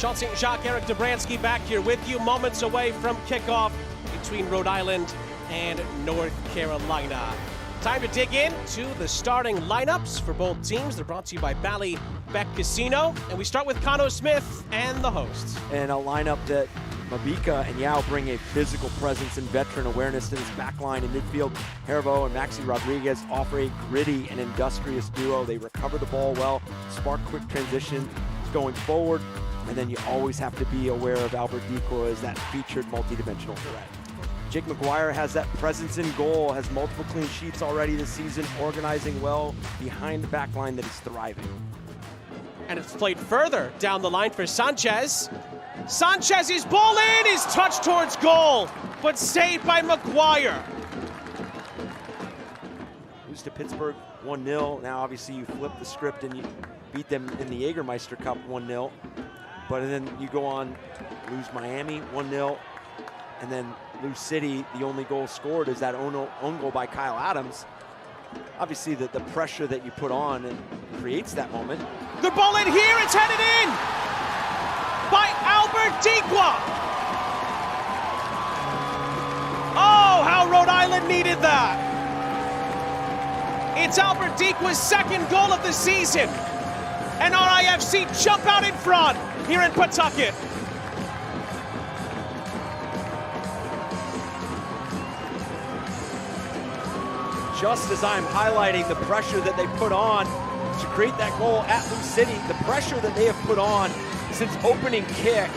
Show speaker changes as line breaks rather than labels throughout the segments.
Charles St. Jacques, Eric Dobransky back here with you, moments away from kickoff between Rhode Island and North Carolina. Time to dig in to the starting lineups for both teams. They're brought to you by Bally Bet Casino. And we start with Conno Smith and the hosts.
And a lineup that Mabika and Yao bring a physical presence and veteran awareness to this back line in midfield. Herivaux and Maxi Rodriguez offer a gritty and industrious duo. They recover the ball well, spark quick transition going forward, and then you always have to be aware of Albert Dikwa as that featured multi-dimensional threat. Jake McGuire has that presence in goal, has multiple clean sheets already this season, organizing well behind the back line that is thriving.
And it's played further down the line for Sanchez. Sanchez's ball in is touched towards goal, but saved by McGuire.
Lose to Pittsburgh 1-0. Now obviously you flip the script and you beat them in the Jägermeister Cup 1-0. But then you go on, lose Miami 1-0, and then lose City. The only goal scored is that own goal by Kyle Adams. Obviously the pressure that you put on and creates that moment.
Good ball in here, it's headed in by Albert Dikwa. Oh, how Rhode Island needed that. It's Albert Dikwa's second goal of the season. And RIFC jump out in front here in Pawtucket.
Just as I'm highlighting the pressure that they put on to create that goal at Lou City, the pressure that they have put on since opening kick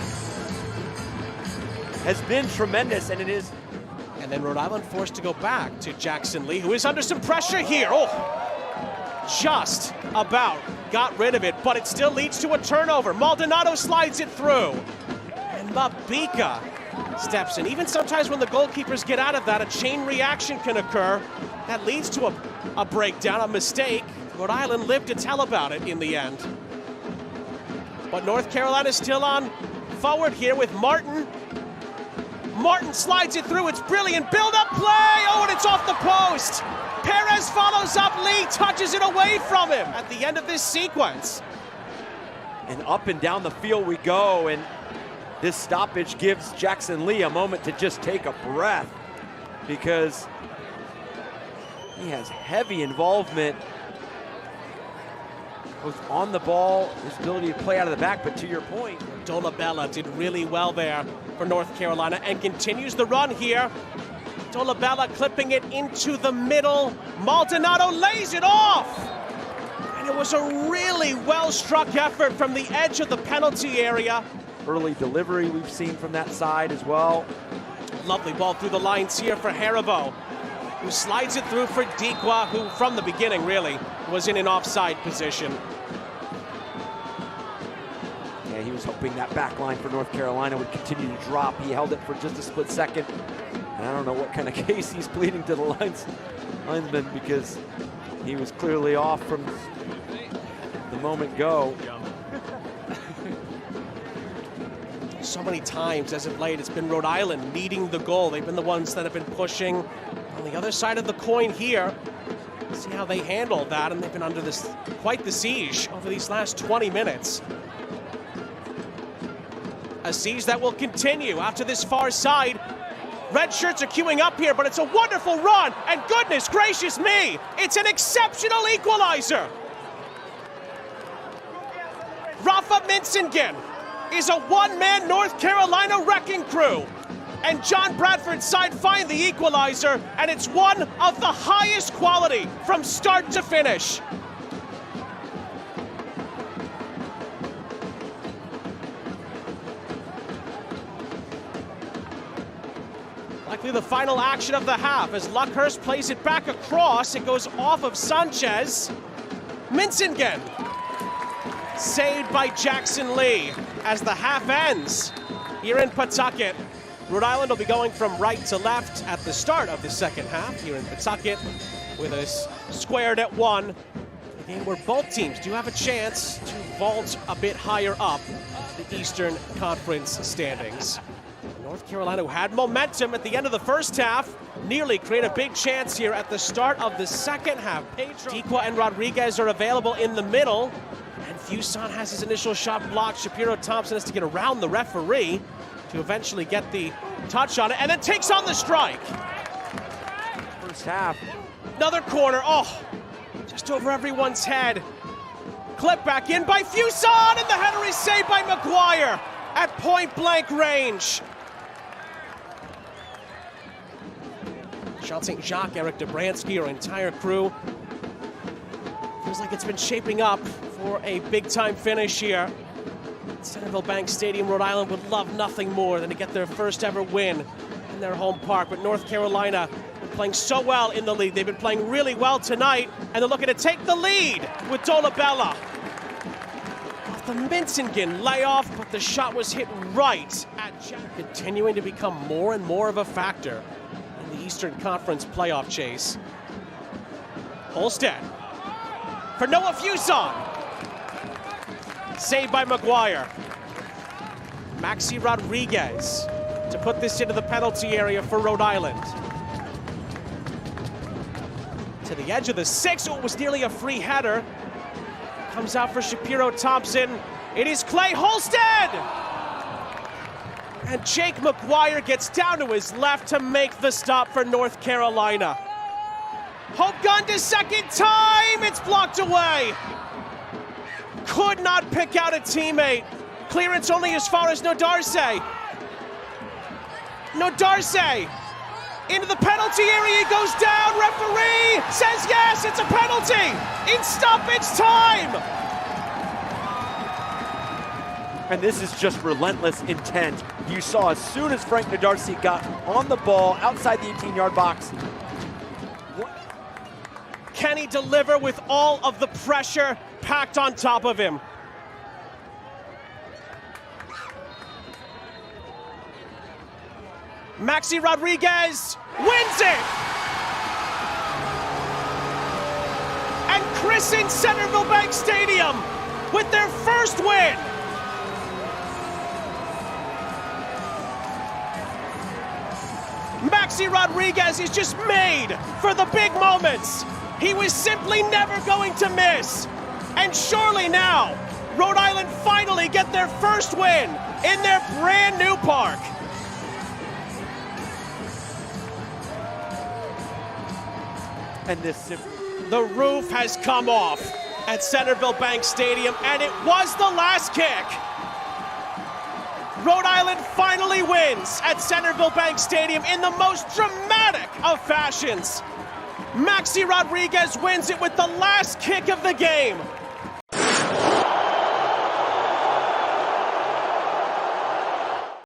has been tremendous, and it is.
And then Rhode Island forced to go back to Jackson Lee, who is under some pressure here. Oh, just about got rid of it, but it still leads to a turnover. Maldonado slides it through, and Mabika steps in. Even sometimes when the goalkeepers get out of that, a chain reaction can occur. That leads to a breakdown, a mistake. Rhode Island lived to tell about it in the end. But North Carolina still on forward here with Martin. Martin slides it through, it's brilliant, build-up play! Oh, and it's off the post! Perez follows up, Lee touches it away from him at the end of this sequence.
And up and down the field we go, and this stoppage gives Jackson Lee a moment to just take a breath, because he has heavy involvement both on the ball, his ability to play out of the back, but to your point,
Dolabella did really well there for North Carolina and continues the run here. Dolabella clipping it into the middle. Maldonado lays it off. And it was a really well-struck effort from the edge of the penalty area.
Early delivery we've seen from that side as well.
Lovely ball through the lines here for Herivaux, who slides it through for Dikwa, who from the beginning really was in an offside position.
Yeah, he was hoping that back line for North Carolina would continue to drop. He held it for just a split second. And I don't know what kind of case he's pleading to the linesman, because he was clearly off from the moment go.
So many times as of late, it's been Rhode Island needing the goal. They've been the ones that have been pushing. On the other side of the coin here, see how they handle that, and they've been under quite the siege over these last 20 minutes. A siege that will continue out to this far side. Red shirts are queuing up here, but it's a wonderful run, and goodness gracious me, it's an exceptional equalizer. Rafa Mentzingen is a one-man North Carolina wrecking crew. And John Bradford's side find the equalizer, and it's one of the highest quality from start to finish. Likely the final action of the half as Luckhurst plays it back across. It goes off of Sanchez. Mentzingen saved by Jackson Lee as the half ends here in Pawtucket. Rhode Island will be going from right to left at the start of the second half here in Pawtucket with us squared at 1. A game where both teams do have a chance to vault a bit higher up the Eastern Conference standings. North Carolina, who had momentum at the end of the first half, nearly create a big chance here at the start of the second half. Pedro, Dikwa and Rodriguez are available in the middle. And Fuson has his initial shot blocked. Shapiro-Thompson has to get around the referee to eventually get the touch on it, and then takes on the strike.
First half.
Another corner, oh, just over everyone's head. Clip back in by Fuson, and the header is saved by McGuire at point-blank range. Charles St. Jacques, Eric Dobransky, our entire crew. Feels like it's been shaping up for a big-time finish here. Centreville Bank Stadium, Rhode Island would love nothing more than to get their first ever win in their home park. But North Carolina been playing so well in the league. They've been playing really well tonight, and they're looking to take the lead with Dolabella. Off the Mentzingen layoff, but the shot was hit right at Jack. Continuing to become more and more of a factor in the Eastern Conference playoff chase. Holstad for Noah Fuson. Saved by McGuire. Maxi Rodriguez to put this into the penalty area for Rhode Island. To the edge of the 6, oh, it was nearly a free header. Comes out for Shapiro-Thompson. It is Clay Holstad! And Jake McGuire gets down to his left to make the stop for North Carolina. Hope gun to second time, it's blocked away. Could not pick out a teammate. Clearance only as far as Nodarse. Nodarse into the penalty area, he goes down. Referee says yes, it's a penalty in stoppage time.
And this is just relentless intent. You saw as soon as Frank Nodarse got on the ball outside the 18-yard box.
Can he deliver with all of the pressure packed on top of him? Maxi Rodriguez wins it! And christens Centreville Bank Stadium with their first win! Maxi Rodriguez is just made for the big moments. He was simply never going to miss. And surely now, Rhode Island finally get their first win in their brand new park.
And
the roof has come off at Centreville Bank Stadium, and it was the last kick. Rhode Island finally wins at Centreville Bank Stadium in the most dramatic of fashions. Maxi Rodriguez wins it with the last kick of the game.